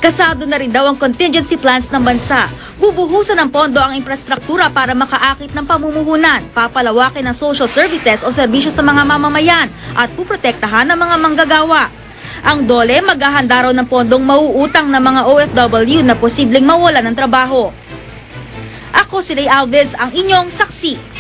Kasado na rin daw ang contingency plans ng bansa. Bubuhusan ng pondo ang infrastruktura para makaakit ng pamumuhunan, papalawakin ng social services o serbisyo sa mga mamamayan at puprotektahan ng mga manggagawa. Ang DOLE maghahanda raw ng pondong mauutang ng mga OFW na posibleng mawalan ng trabaho. Ako si Ray Alves, ang inyong saksi.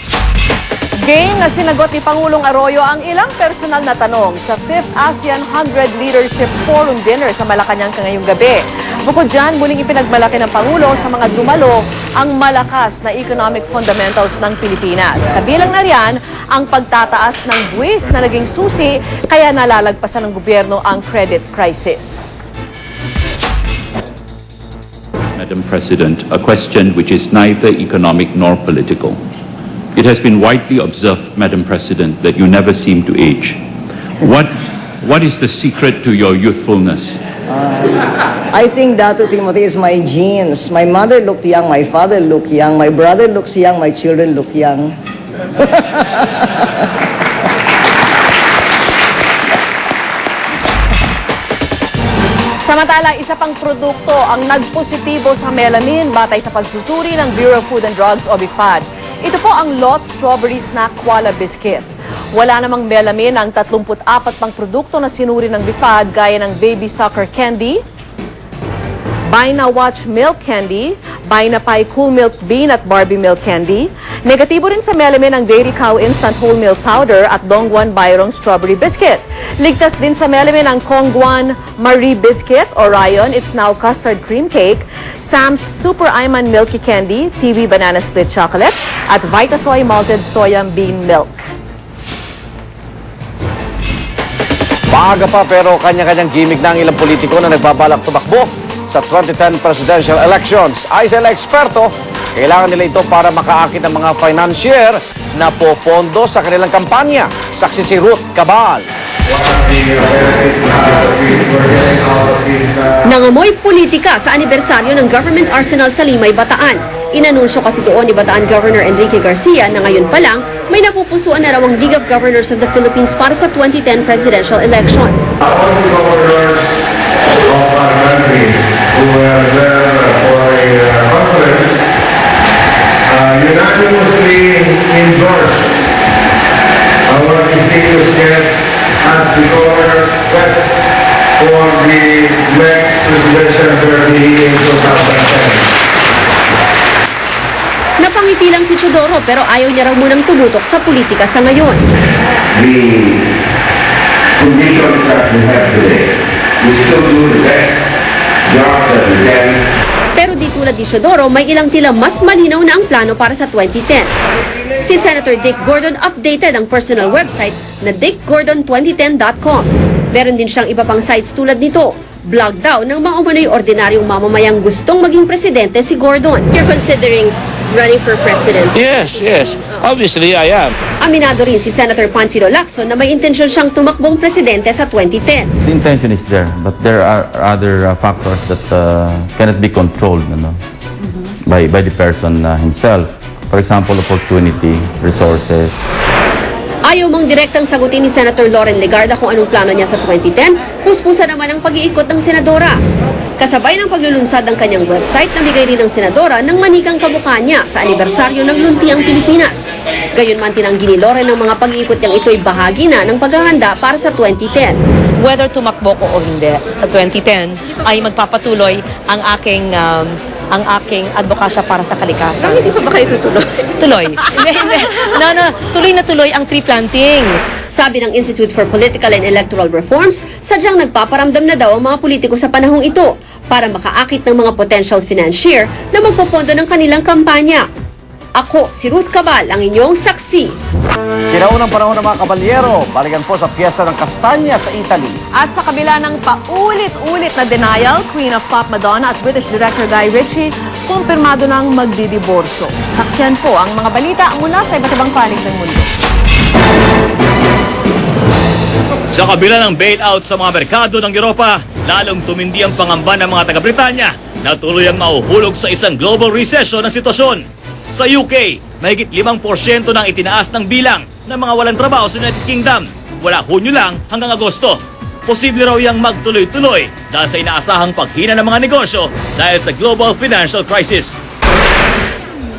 Game na sinagot ni Pangulong Arroyo ang ilang personal na tanong sa 5th ASEAN 100 Leadership Forum Dinner sa Malacanang ngayong gabi. Bukod dyan, muling ipinagmalaki ng Pangulo sa mga dumalo ang malakas na economic fundamentals ng Pilipinas. Kabilang na riyan ang pagtataas ng buwis na naging susi kaya nalalagpasan ng gobyerno ang credit crisis. Madam President, a question which is neither economic nor political. It has been widely observed, Madam President, that you never seem to age. What is the secret to your youthfulness? I think Dato Timothy is my genes. My mother looked young, my father looked young, my brother looks young, my children look young. Samantala, isa pang produkto ang nagpositibo sa melamine batay sa pagsusuri ng Bureau of Food and Drugs o BIFAD. Ito po ang Lot Strawberry Snack Koala Biscuit. Wala namang melamine ang 34 pang produkto na sinuri ng BIFAD gaya ng Baby Sucker Candy, Buy Na Watch Milk Candy, Buy Na Pai Cool Milk Bean at Barbie Milk Candy. Negatibo rin sa melamine ang Dairy Cow Instant Whole Milk Powder at Dongguan Bayrong Strawberry Biscuit. Ligtas din sa melamine ang Kongguan Marie Biscuit, Orion It's Now Custard Cream Cake, Sam's Super Ayman Milky Candy, TV Banana Split Chocolate, at Vitasoy Malted Soya Bean Milk. Maaga pa pero kanya-kanyang gimmick na ang ilang politiko na nagbabalak tumakbo sa 2010 presidential elections. Ay sa eksperto, kailangan nila ito para makaakit ng mga financier na popondo sa kanilang kampanya. Saksi si Ruth Cabal. Nangamoy politika sa anibersaryo ng Government Arsenal sa Limay, Bataan. Inanunsyo kasi doon ni Bataan Governor Enrique Garcia na ngayon pa lang may napupusuan na raw ang League of Governors of the Philippines para sa 2010 presidential elections. Unanimously endorsed our distinguished guest as the governor for the next presidential term in 2010. Napangiti lang si Chodoro pero ayaw niya raw munang tumutok sa politika sa ngayon. The conditions that we have today, we still do the best job that we can. Pero di tulad ni Chodoro, may ilang tila mas malinaw na ang plano para sa 2010. Si Senator Dick Gordon updated ang personal website na dickgordon2010.com. Meron din siyang iba pang sites tulad nito. Blog daw ng mga umano'y ordinaryong mamamayang gustong maging presidente si Gordon. You're considering running for president? Yes. Obviously, I am. Aminado rin si Senator Panfilo Lacson na may intensyon siyang tumakbong presidente sa 2010. The intention is there, but there are other factors that cannot be controlled by the person himself. For example, opportunity, resources. Ayaw mang direktang sagutin ni Senator Loren Legarda kung anong plano niya sa 2010, puspusa naman ang pag-iikot ng senadora. Kasabay ng paglulunsad ng kanyang website, namigay rin ng senadora ng manikang kamukha niya sa anibersaryo ng Luntiang Pilipinas. Gayunman tinanggi ni Loren ng mga pag-iikot niyang ito'y bahagi na ng paghahanda para sa 2010. Whether tumakbo ko o hindi sa 2010 ay magpapatuloy ang aking advokasya para sa kalikasan. Hindi pa ba kayo tutuloy? Tuloy. Hindi. No. Tuloy na tuloy ang tree planting. Sabi ng Institute for Political and Electoral Reforms, sadyang nagpaparamdam na daw ang mga politiko sa panahong ito para makaakit ng mga potential financier na magpopondo ng kanilang kampanya. Ako, si Ruth Cabal, ang inyong saksi. Kinaunang panahon ng mga kabalyero, balikan po sa piyesta ng Kastanya sa Italy. At sa kabila ng paulit-ulit na denial, Queen of Pop Madonna at British director Guy Ritchie, kumpirmado ng magdidiborsyo. Saksihan po ang mga balita mula sa iba't ibang panig ng mundo. Sa kabila ng bailout sa mga merkado ng Europa, lalong tumindi ang pangamba ng mga taga-Britanya na tuloy ang mauhulog sa isang global recession ng sitwasyon. Sa UK, mahigit 5% nang itinaas ng bilang ng mga walang trabaho sa United Kingdom. Wala Hunyo lang hanggang Agosto. posible raw yang magtuloy-tuloy dahil sa inaasahang paghina ng mga negosyo dahil sa global financial crisis.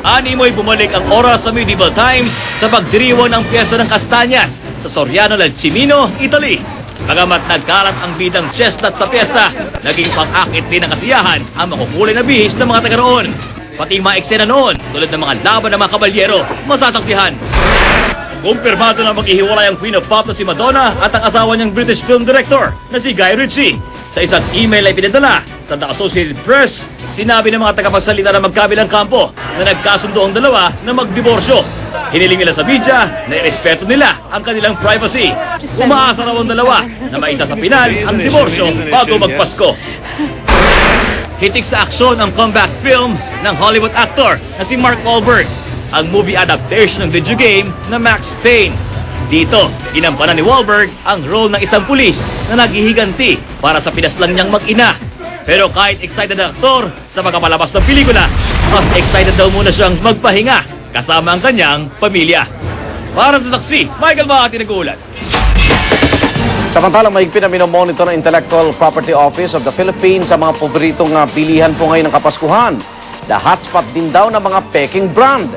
Animoy bumalik ang oras sa medieval times sa pagdiriwang ng piyesta ng Castañas sa Soriano del Cimino, Italy. Bagamat nagkalat ang bidang chestnut sa piyesta, naging pang-akit din ng kasiyahan ang makukulay na bihis ng mga taga roon. Pati mga eksena noon, tulad ng mga laban ng mga kabalyero, masasaksihan. Kumpirmado na maghihiwalay ang Queen of Pop na si Madonna at ang asawa niyang British film director na si Guy Ritchie. Sa isang email ay pinadala sa The Associated Press, sinabi ng mga tagapagsalita ng magkabilang kampo na nagkasundo ang dalawa na magdiborsyo. Hiniling nila sa media na irespeto nila ang kanilang privacy. Umaasa raw ang dalawa na maisa sa pinal ang diborsyo bago magpasko. Hitik sa aksyon ang comeback film ng Hollywood actor na si Mark Wahlberg, ang movie adaptation ng video game na Max Payne. Dito, ginampanan ni Wahlberg ang role ng isang pulis na naghihiganti para sa pinaslang niyang mag-ina. Pero kahit excited ang aktor sa pagkapalabas ng pelikula, mas excited daw muna siyang magpahinga kasama ang kanyang pamilya. Para sa saksi, Michael Bahati nag-uulat. Samantalang mahigpit na minomonitor ng Intellectual Property Office of the Philippines sa mga paboritong bilihan po ngayon ng Kapaskuhan. The hotspot din daw ng mga peking brand.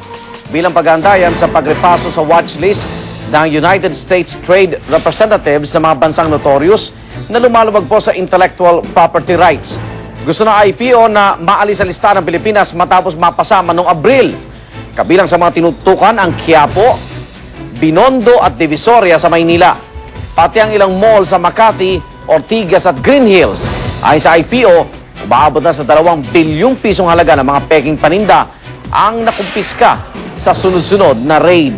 Bilang pag-aandayan sa pagrepaso sa watchlist ng United States Trade Representatives sa mga bansang notorious na lumalabag po sa intellectual property rights. Gusto ng IPO na maalis sa listahan ng Pilipinas matapos mapasama noong Abril. Kabilang sa mga tinutukan ang Quiapo, Binondo at Divisoria sa Maynila. Pati ang ilang mall sa Makati, Ortigas at Green Hills. Ayon sa IPO, umaabot na sa 2 bilyong pisong halaga ng mga peking paninda ang nakumpiska sa sunod-sunod na raid.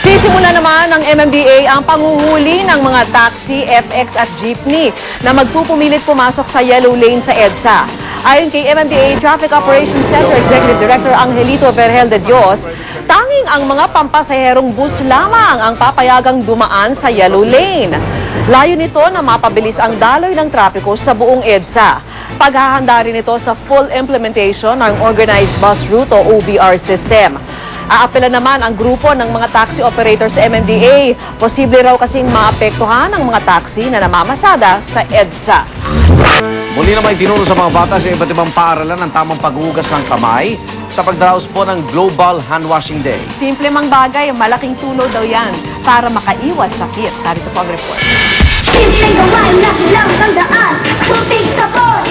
Sisimula naman ng MMDA ang panghuhuli ng mga taxi, FX at jeepney na magpupumilit pumasok sa yellow lane sa EDSA. Ayon kay MMDA Traffic Operations Center Executive Director Angelito Vergel de Dios, tanging ang mga pampasaherong bus lamang ang papayagang dumaan sa yellow lane. Layo nito na mapabilis ang daloy ng trapiko sa buong EDSA. Paghahanda rin ito sa full implementation ng Organized Bus Route o OBR system. Aapela naman ang grupo ng mga taxi operators sa MMDA. Posible raw kasing maapektuhan ang mga taxi na namamasada sa EDSA. Muli naman itinuro sa mga bata sa iba't ibang paaralan ang tamang paghuhugas ng kamay sa pagdaraos po ng Global Hand Washing Day. Simple mang bagay, malaking tulong daw yan para makaiwas sakit. Narito po ang report.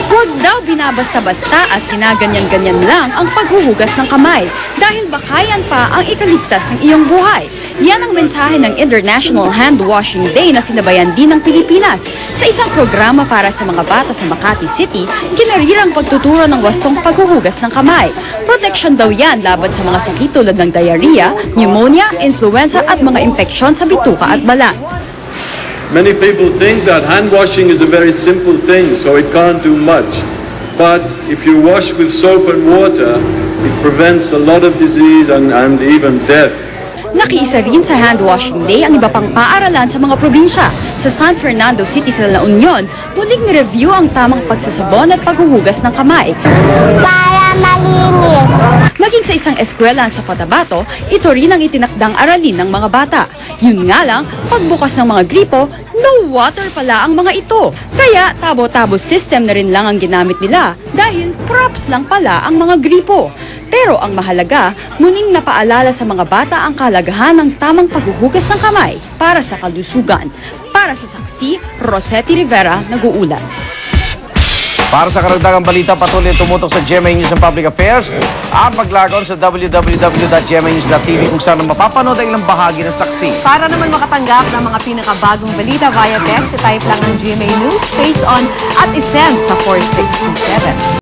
Huwag daw binabasta-basta at ginaganyan-ganyan lang ang paghuhugas ng kamay dahil bakayan pa ang ikaligtas ng iyong buhay. Yan ang mensahe ng International Hand Washing Day na sinabayan din ng Pilipinas. Sa isang programa para sa mga bata sa Makati City, kinarirang pagtuturo ng wastong paghuhugas ng kamay. Protection daw yan laban sa mga sakit tulad ng diarrhea, pneumonia, influenza at mga impeksyon sa bituka at balat. Many people think that hand washing is a very simple thing, so it can't do much. But if you wash with soap and water, it prevents a lot of disease and even death. Nakiisa rin sa Hand Washing Day ang iba pang paaralan sa mga probinsya. Sa San Fernando City sa La Union, muling ni-review ang tamang pagsasabon at paghuhugas ng kamay. Para malinis. Maging sa isang eskwelahan sa Cotabato, ito rin ang itinakdang aralin ng mga bata. Yun nga lang, pagbukas ng mga gripo, no water pala ang mga ito. Kaya tabo-tabo system na rin lang ang ginamit nila dahil props lang pala ang mga gripo. Pero ang mahalaga, muling napaalala sa mga bata ang kalagahan ng tamang paghuhugas ng kamay para sa kalusugan. Para sa saksi, Rosetti Rivera, nag-uulat. Para sa karagdagang balita, patuloy tumutok sa GMA News and Public Affairs at mag-log on sa www.gmanews.tv kung saan mapapanood ang ilang bahagi ng saksi. Para naman makatanggap ng mga pinakabagong balita via text, type lang ang GMA News, face on at isend sa 4627.